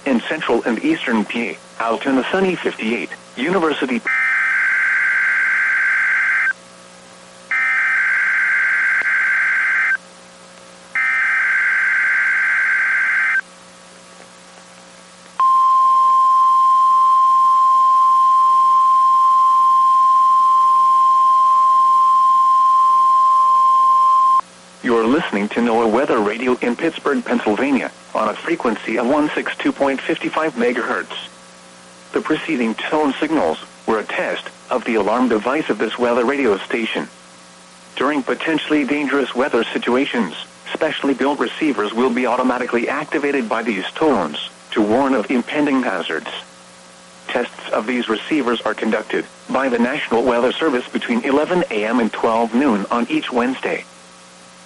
in central and eastern PA, out in the sunny 58, University. You're listening to NOAA Weather Radio in Pittsburgh, Pennsylvania, on a frequency of 162.55 megahertz. The preceding tone signals were a test of the alarm device of this weather radio station. During potentially dangerous weather situations, specially built receivers will be automatically activated by these tones to warn of impending hazards. Tests of these receivers are conducted by the National Weather Service between 11 a.m. and 12 noon on each Wednesday.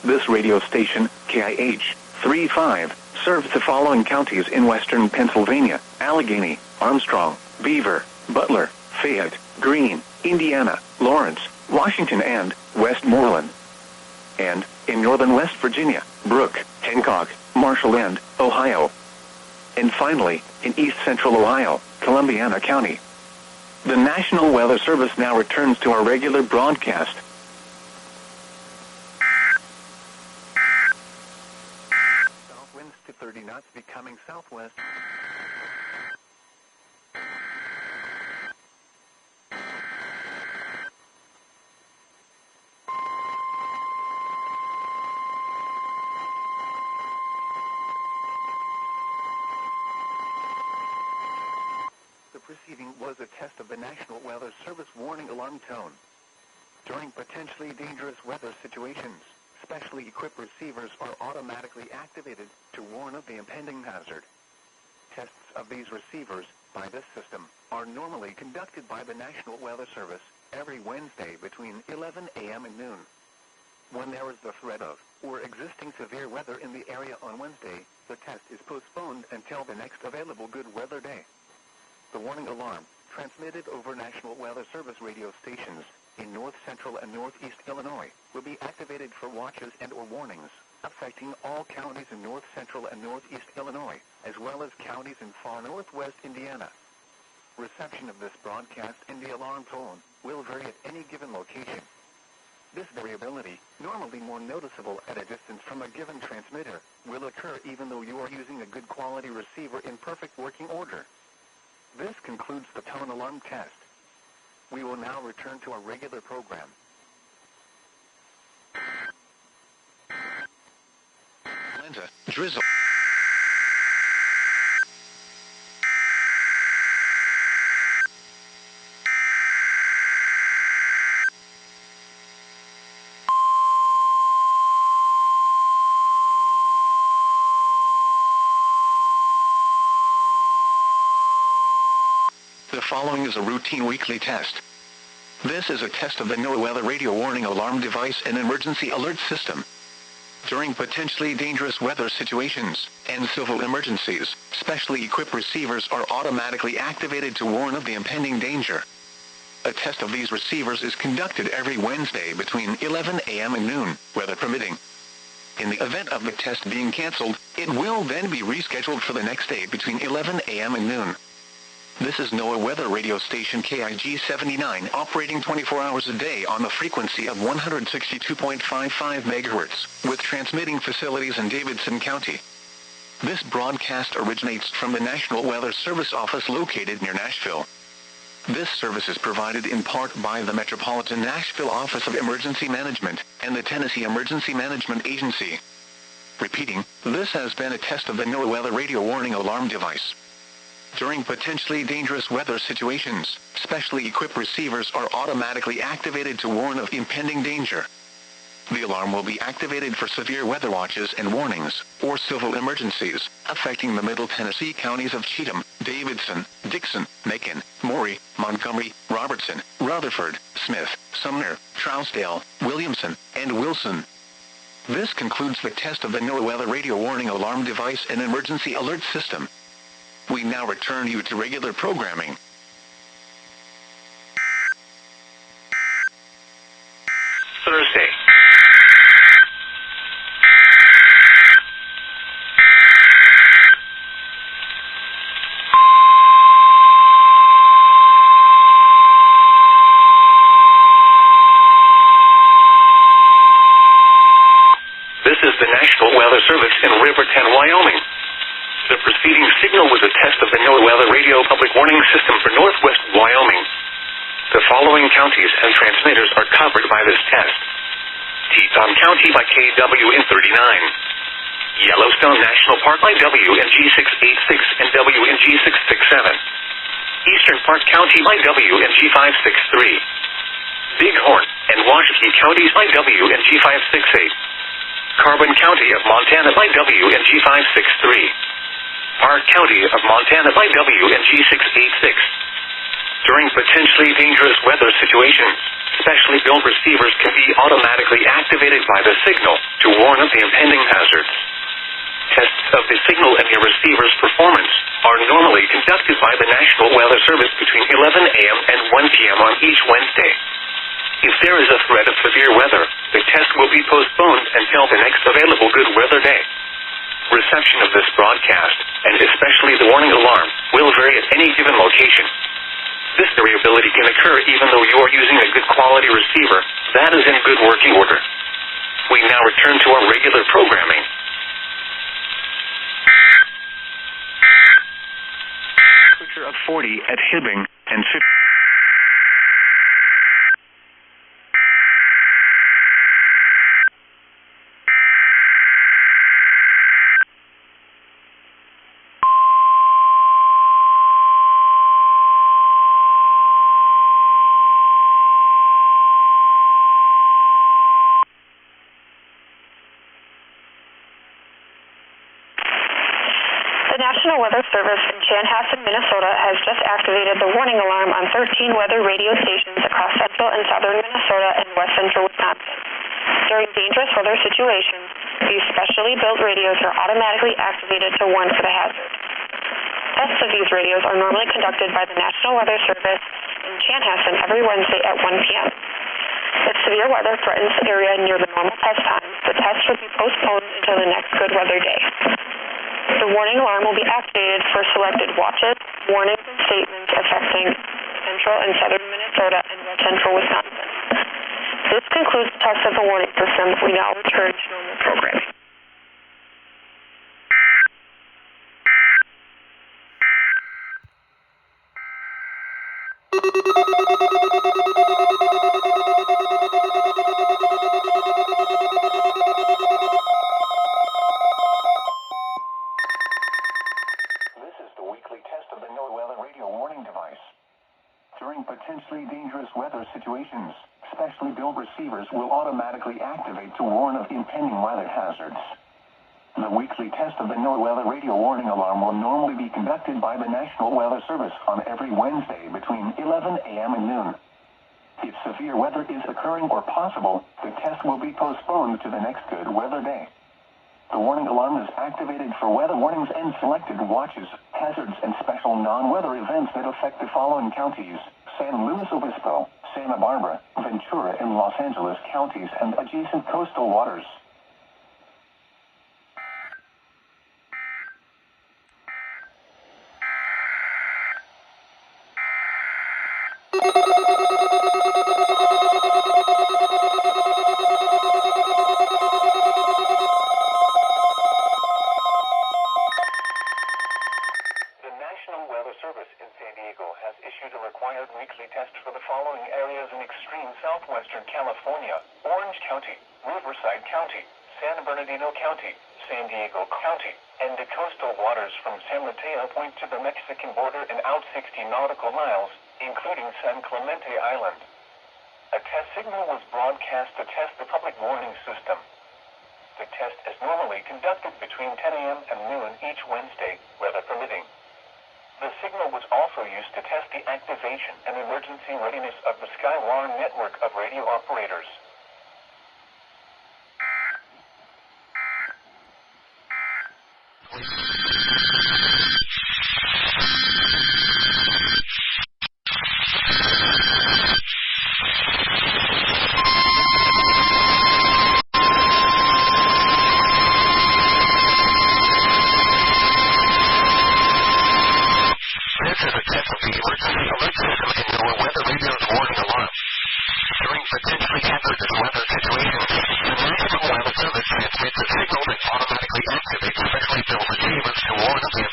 This radio station, KIH 35, serves the following counties in western Pennsylvania: Allegheny, Armstrong, Beaver, Butler, Fayette, Greene, Indiana, Lawrence, Washington, and Westmoreland. And, in northern West Virginia, Brooke, Hancock, Marshall, and Ohio. And finally, in east central Ohio, Columbiana County. The National Weather Service now returns to our regular broadcast. South winds to 30 knots becoming southwest. The preceding was a test of the National Weather Service warning alarm tone. During potentially dangerous weather situations, specially equipped receivers are automatically activated to warn of the impending hazard. Tests of these receivers by this system are normally conducted by the National Weather Service every Wednesday between 11 a.m. and noon. When there is the threat of or existing severe weather in the area on Wednesday, the test is postponed until the next available good weather day. The warning alarm, transmitted over National Weather Service radio stations in north central and northeast Illinois, will be activated for watches and/or warnings affecting all counties in north central and northeast Illinois, as well as counties in far northwest Indiana. Reception of this broadcast and the alarm tone will vary at any given location. This variability, normally more noticeable at a distance from a given transmitter, will occur even though you are using a good quality receiver in perfect working order. This concludes the tone alarm test. We will now return to our regular program. Atlanta, drizzle. The following is a routine weekly test. This is a test of the NOAA Weather Radio Warning Alarm Device and Emergency Alert System. During potentially dangerous weather situations and civil emergencies, specially equipped receivers are automatically activated to warn of the impending danger. A test of these receivers is conducted every Wednesday between 11 a.m. and noon, weather permitting. In the event of the test being canceled, it will then be rescheduled for the next day between 11 a.m. and noon. This is NOAA Weather Radio Station KIG 79 operating 24 hours a day on the frequency of 162.55 megahertz, with transmitting facilities in Davidson County. This broadcast originates from the National Weather Service office located near Nashville. This service is provided in part by the Metropolitan Nashville Office of Emergency Management and the Tennessee Emergency Management Agency. Repeating, this has been a test of the NOAA Weather Radio Warning Alarm Device. During potentially dangerous weather situations, specially equipped receivers are automatically activated to warn of impending danger. The alarm will be activated for severe weather watches and warnings, or civil emergencies, affecting the Middle Tennessee counties of Cheatham, Davidson, Dixon, Macon, Maury, Montgomery, Robertson, Rutherford, Smith, Sumner, Trousdale, Williamson, and Wilson. This concludes the test of the NOAA Weather Radio Warning Alarm Device and Emergency Alert System. We now return you to regular programming. Thursday. preceding signal was a test of the NOAA Weather Radio Public Warning System for northwest Wyoming. The following counties and transmitters are covered by this test. Teton County by KWN 39. Yellowstone National Park by WNG 686 and WNG 667. Eastern Park County by WNG 563. Bighorn and Washakie counties by WNG 568. Carbon County of Montana by WNG 563. Park County of Montana by WNG 686. During potentially dangerous weather situations, specially built receivers can be automatically activated by the signal to warn of the impending hazards. Tests of the signal and your receiver's performance are normally conducted by the National Weather Service between 11 a.m. and 1 p.m. on each Wednesday. If there is a threat of severe weather, the test will be postponed until the next available good weather day. Reception of this broadcast, and especially the warning alarm, will vary at any given location. This variability can occur even though you are using a good quality receiver that is in good working order. We now return to our regular programming. Temperature of 40 at Hibbing and 50. National Weather Service in Chanhassen, Minnesota has just activated the warning alarm on 13 weather radio stations across central and southern Minnesota and west central Wisconsin. During dangerous weather situations, these specially built radios are automatically activated to warn for the hazard. Tests of these radios are normally conducted by the National Weather Service in Chanhassen every Wednesday at 1 p.m. If severe weather threatens the area near the normal test times, the test will be postponed until the next good weather day. The warning alarm will be activated for selected watches, warnings, and statements affecting central and southern Minnesota and west central Wisconsin. This concludes the test of the warning system. We now return to normal programming. During potentially dangerous weather situations, specially built receivers will automatically activate to warn of impending weather hazards. The weekly test of the NOAA Weather Radio Warning Alarm will normally be conducted by the National Weather Service on every Wednesday between 11 a.m. and noon. If severe weather is occurring or possible, the test will be postponed to the next good weather day. The warning alarm is activated for weather warnings and selected watches, hazards, and special non-weather events that affect the following counties: San Luis Obispo, Santa Barbara, Ventura, and Los Angeles counties and adjacent coastal waters. Service in San Diego has issued a required weekly test for the following areas in extreme southwestern California: Orange County, Riverside County, San Bernardino County, San Diego County, and the coastal waters from San Mateo Point to the Mexican border and out 60 nautical miles, including San Clemente Island. A test signal was broadcast to test the public warning system. The test is normally conducted between 10 a.m. and noon each Wednesday, weather permitting. The signal was also used to test the activation and emergency readiness of the Skywire network of radio operators. Transmits a signal that automatically activates specially built receivers to warn of the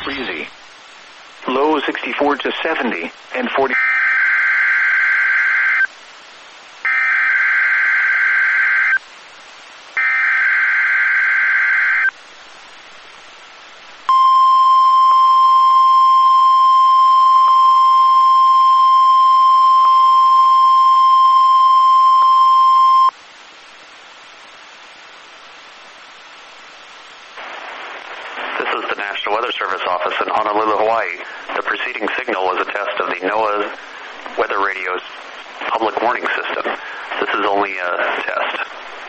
Breezy. Low 64 to 70 and 40. This is the National Weather Service office in Honolulu, Hawaii. The preceding signal was a test of the NOAA Weather Radio's public warning system. This is only a test.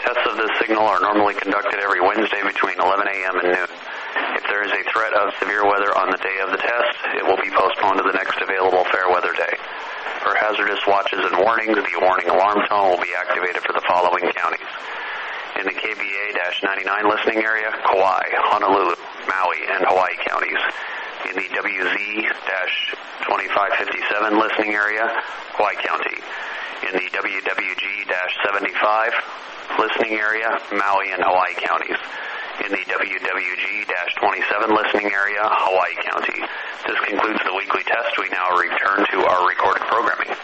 Tests of this signal are normally conducted every Wednesday between 11 a.m. and noon. If there is a threat of severe weather on the day of the test, it will be postponed to the next available fair weather day. For hazardous watches and warnings, the warning alarm tone will be activated for the following counties. In the KBA-99 listening area, Kauai, Honolulu, Maui, and Hawaii counties. In the WZ-2557 listening area, Hawaii County. In the WWG-75 listening area, Maui and Hawaii counties. In the WWG-27 listening area, Hawaii County. This concludes the weekly test. We now return to our recorded programming.